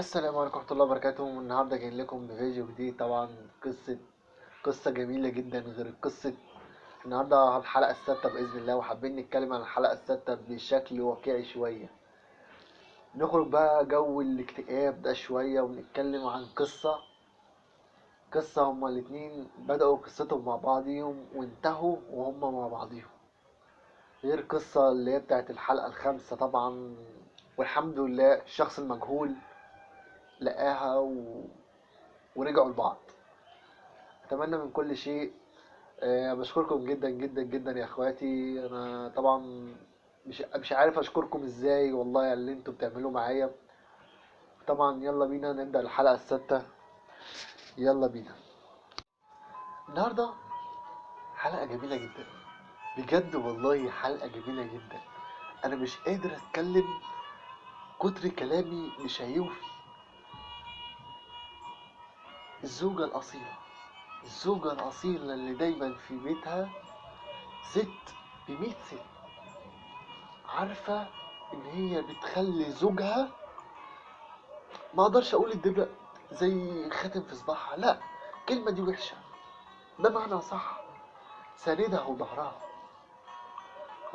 السلام عليكم ورحمة الله وبركاته. النهاردة جايين لكم بفيديو جديد. طبعا قصة جميلة جدا غير القصة. النهاردة على الحلقة السادسة بإذن الله، وحابين نتكلم عن الحلقة السادسة بشكل واقعي شوية. نخرج بقى جو الاكتئاب ده شوية ونتكلم عن قصة هما الاتنين بدأوا قصتهم مع بعضيهم وانتهوا وهما مع بعضيهم، غير القصة اللي هي بتاعت الحلقة الخامسة طبعا. والحمد لله الشخص المجهول لقاها ورجعوا لبعض. اتمنى من كل شيء. بشكركم جدا جدا جدا يا اخواتي. انا طبعا مش عارف اشكركم ازاي والله على اللي انتوا بتعملوه معايا. طبعا يلا بينا نبدأ الحلقة السادسة. يلا بينا. النهاردة حلقة جميلة جدا، بجد والله حلقة جميلة جدا. انا مش قادر اتكلم، كتر كلامي مش هيوفي. الزوجة الأصيلة، الزوجة الأصيلة اللي دايما في بيتها ست بمية ست، عارفة ان هي بتخلي زوجها، ما اقدرش اقول الدبلة زي خاتم في صباعها، لا، الكلمة دي وحشة، ده معنى صح. ساندها وظهرها،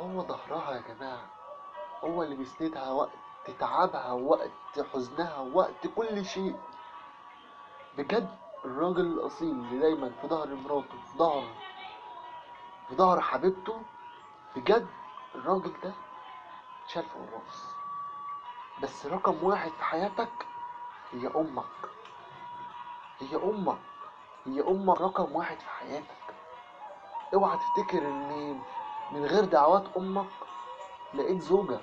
هو ظهرها يا جماعة، هو اللي بيسندها وقت تعبها ووقت حزنها ووقت كل شيء. بجد الراجل الأصيل اللي دايما في ظهر مراته، في ظهر حبيبته، بجد الراجل ده شال فوق الراس. بس رقم واحد في حياتك هي أمك، هي أمك، هي أمك رقم واحد في حياتك. اوعى تفتكر ان من غير دعوات امك لقيت زوجة،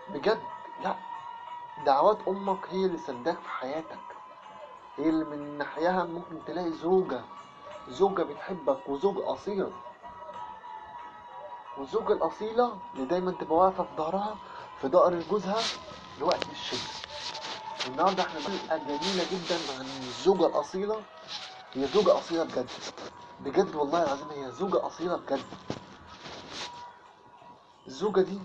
بجد لا. دعوات امك هي اللي سنداك في حياتك، هي اللي من ناحيها ممكن تلاقي زوجة بتحبك، وزوج اصيل. والزوجة الاصيلة اللي دايما تبقى واقفة في ظهرها، في ظهر جوزها لوقت الشدة. النهارده احنا حلقة جميلة جدا عن الزوجة الاصيلة. هي زوجة اصيلة بجد، بجد والله العظيم هي زوجة اصيلة بجد. الزوجة دي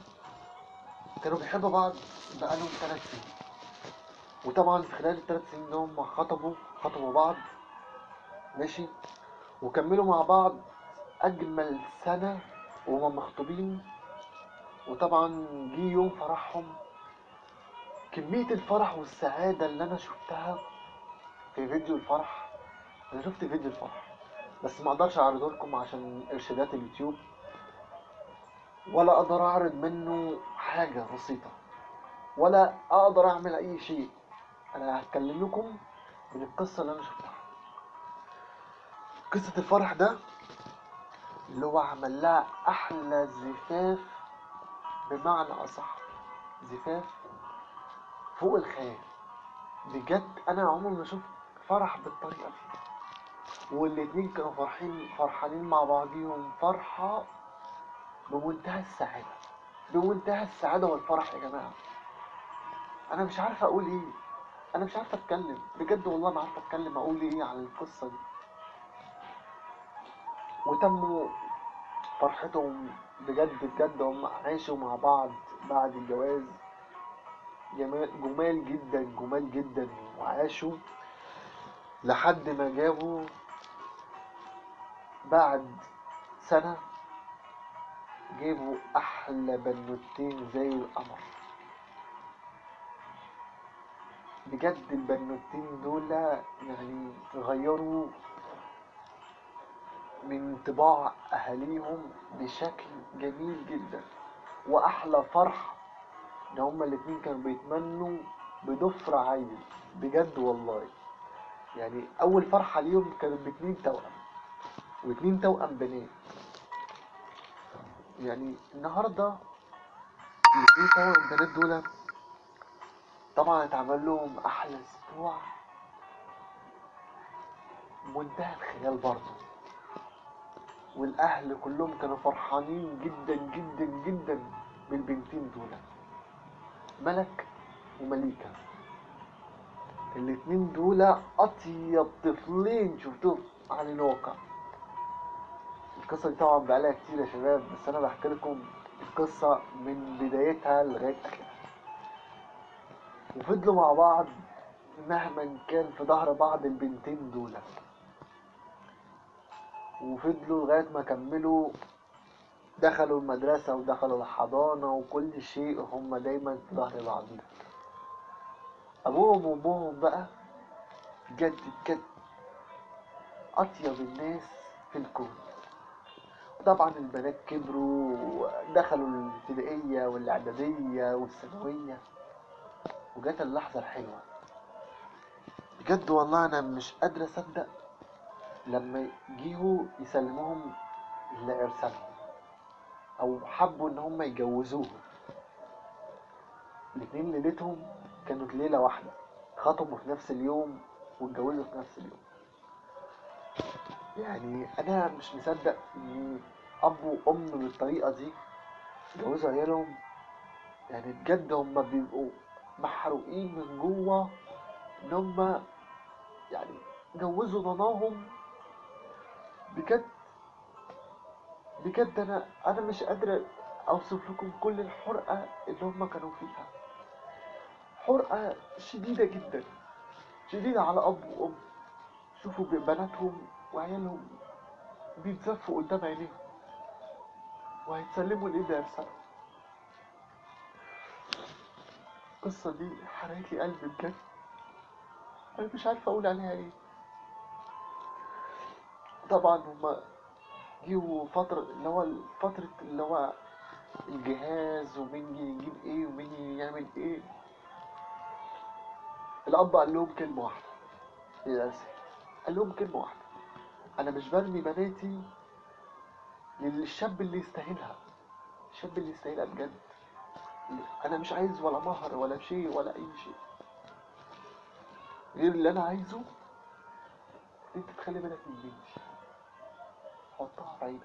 كانوا بيحبوا بعض بقالهم 3 سنين، وطبعا في خلال ال3 سنين دول هم خطبوا بعض، ماشي، وكملوا مع بعض أجمل سنة وهما مخطوبين. وطبعا جه يوم فرحهم، كمية الفرح والسعادة اللي أنا شفتها في فيديو الفرح. أنا شفت فيديو الفرح بس ما أقدرش أعرضه لكم عشان إرشادات اليوتيوب، ولا أقدر أعرض منه حاجة بسيطة، ولا أقدر أعمل أي شيء. أنا هتكلم لكم من القصة اللي أنا شفتها. قصة الفرح ده اللي هو عمل لها احلى زفاف، بمعنى اصح زفاف فوق الخيال. بجد انا عمري ما شفت فرح بالطريقه دي، والاتنين كانوا فرحانين مع بعضيهم فرحه بمنتهى السعاده، بمنتهى السعاده والفرح يا جماعه. انا مش عارف اقول ايه، انا مش عارف اتكلم، بجد والله ما عارف اتكلم اقول ايه عن القصه دي. وتموا فرحتهم بجد بجد، هم عاشوا مع بعض بعد الجواز جمال جدا، جمال جدا، وعاشوا لحد ما جابوا بعد سنة، جابوا أحلى بنوتين زي القمر. بجد البنوتين دول يعني غيروا من طباع أهاليهم بشكل جميل جدا. وأحلى فرح إن هما الاتنين كانوا بيتمنوا بضفر عيل، بجد والله. يعني أول فرحة ليهم كانوا باتنين توأم، واتنين توأم بنات. يعني النهارده الاتنين توأم البنات دول طبعا اتعمل لهم احلى اسبوع، منتهى الخيال برضه. والاهل كلهم كانوا فرحانين جدا جدا جدا بالبنتين دول، ملك ومليكة. الاتنين دول اطيب طفلين شفتهم على الواقع. القصة دي طبعا بقالها كتير يا شباب، بس انا بحكي لكم القصة من بدايتها لغاية اخرها. وفضلوا مع بعض مهما كان في ظهر بعض البنتين دول، وفضلوا لغاية ما كملوا، دخلوا المدرسة ودخلوا الحضانة وكل شيء، هم دايما في ظهر بعضهم. أبوهم وأمهم بقى بجد بجد أطيب الناس في الكون. طبعا البنات كبروا ودخلوا الابتدائية والإعدادية والثانوية، وجت اللحظة الحلوة بجد. والله أنا مش قادر أصدق لما جيهوا يسلموهم لعرسانهم، أو حبوا إن هم يجوزوهم. الاتنين ليلتهم كانت ليلة واحدة، خطبوا في نفس اليوم واتجوزوا في نفس اليوم. يعني أنا مش مصدق إن أب وأم بالطريقة دي يجوزوا عيالهم. يعني بجد هما بيبقوا محروقين من جوه إن هما يعني جوزوا ضناهم. بجد بجد أنا مش قادر أوصف لكم كل الحرقة اللي هما كانوا فيها. حرقة شديدة جدا، شديدة على أب وأم. شوفوا بناتهم وعيالهم بيتزفوا قدام عينيهم وهيتسلموا لإيه رسالة. القصة دي حرقت لي قلبي بجد، أنا مش عارف أقول عليها إيه. طبعا هما جيوا فترة اللي هو الجهاز، ومين يجيب إيه ومين يعمل إيه. الأب قال لهم كلمة واحدة للأسف، قال لهم كلمة واحدة: أنا مش برمي بناتي للشاب اللي يستاهلها. الشاب اللي يستاهلها بجد. أنا مش عايز ولا مهر ولا شيء ولا أي شيء غير اللي أنا عايزه. أنت تخلي بالك من بنتي، حطها في عينك.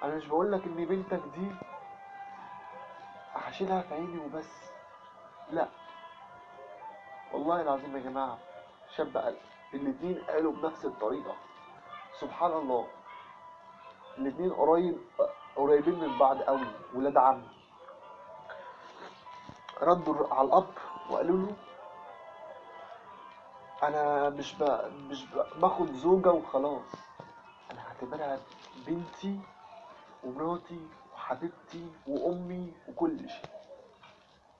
أنا مش بقولك إن بنتك دي هشيلها في عيني وبس، لا والله العظيم يا جماعة. شاب قال، الاتنين قالوا بنفس الطريقة. سبحان الله، الاتنين قريبين من بعض قوي، ولاد عم. ردوا على الأب وقالوا له: أنا مش باخد زوجة وخلاص، أنا هعتبرها بنتي ومراتي وحبيبتي وأمي وكل شيء.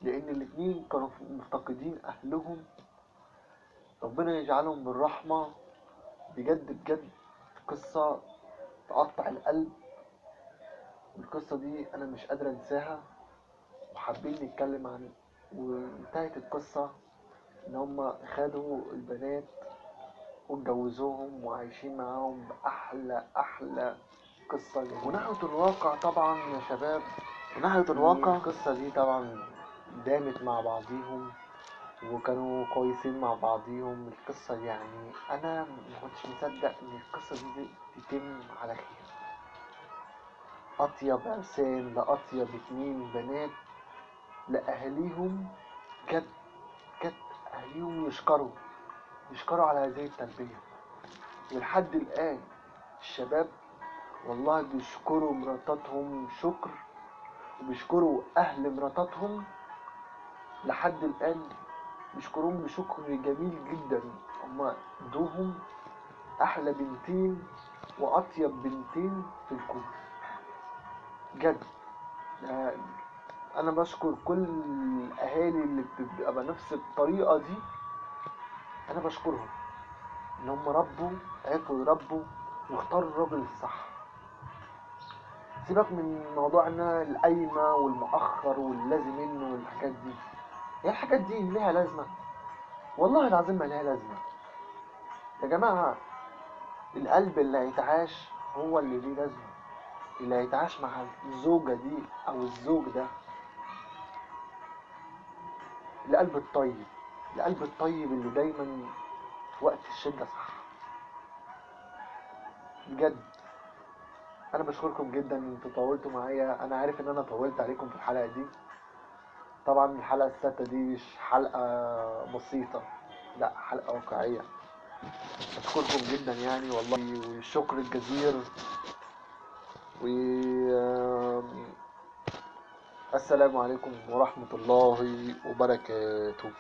لأن الاتنين كانوا مفتقدين أهلهم، ربنا يجعلهم بالرحمة. بجد بجد قصة تقطع القلب، والقصة دي أنا مش قادر أنساها، وحابين نتكلم عن. وانتهت القصة إن هما خدوا البنات واتجوزوهم وعايشين معاهم بأحلى أحلى قصة جميلة. وناحية الواقع طبعا يا شباب، وناحية الواقع القصة دي طبعا دامت مع بعضيهم وكانوا كويسين مع بعضيهم. القصة دي يعني أنا مكنتش مصدق إن القصة دي تتم على خير. أطيب عرسان لأطيب اتنين بنات لأهاليهم، بجد بجد أهاليهم يشكروا على هذه التربية. ولحد الآن الشباب والله بيشكروا مراتاتهم شكر، وبيشكروا أهل مراتاتهم لحد الآن، بيشكروهم بشكر جميل جدا. هما ادوهم أحلى بنتين وأطيب بنتين في الكون بجد. أنا بشكر كل الأهالي اللي بتبقى بنفس الطريقة دي. أنا بشكرهم إن هم عرفوا يربوا واختاروا الراجل الصح. سيبك من موضوع إن أنا القايمة والمؤخر واللازم منه والحاجات دي. هي الحاجات دي ليها لازمة؟ والله العظيم ما ليها لازمة يا جماعة. القلب اللي هيتعاش هو اللي ليه لازمة، اللي هيتعاش مع الزوجة دي أو الزوج ده. القلب الطيب، القلب الطيب اللي دايما وقت الشدة صح. بجد أنا بشكركم جدا إن انتوا طولتوا معايا. أنا عارف إن أنا طولت عليكم في الحلقة دي. طبعا الحلقة السادسة دي مش حلقة بسيطة، لا حلقة واقعية. بشكركم جدا يعني والله، والشكر الجزير. والسلام عليكم ورحمة الله وبركاته.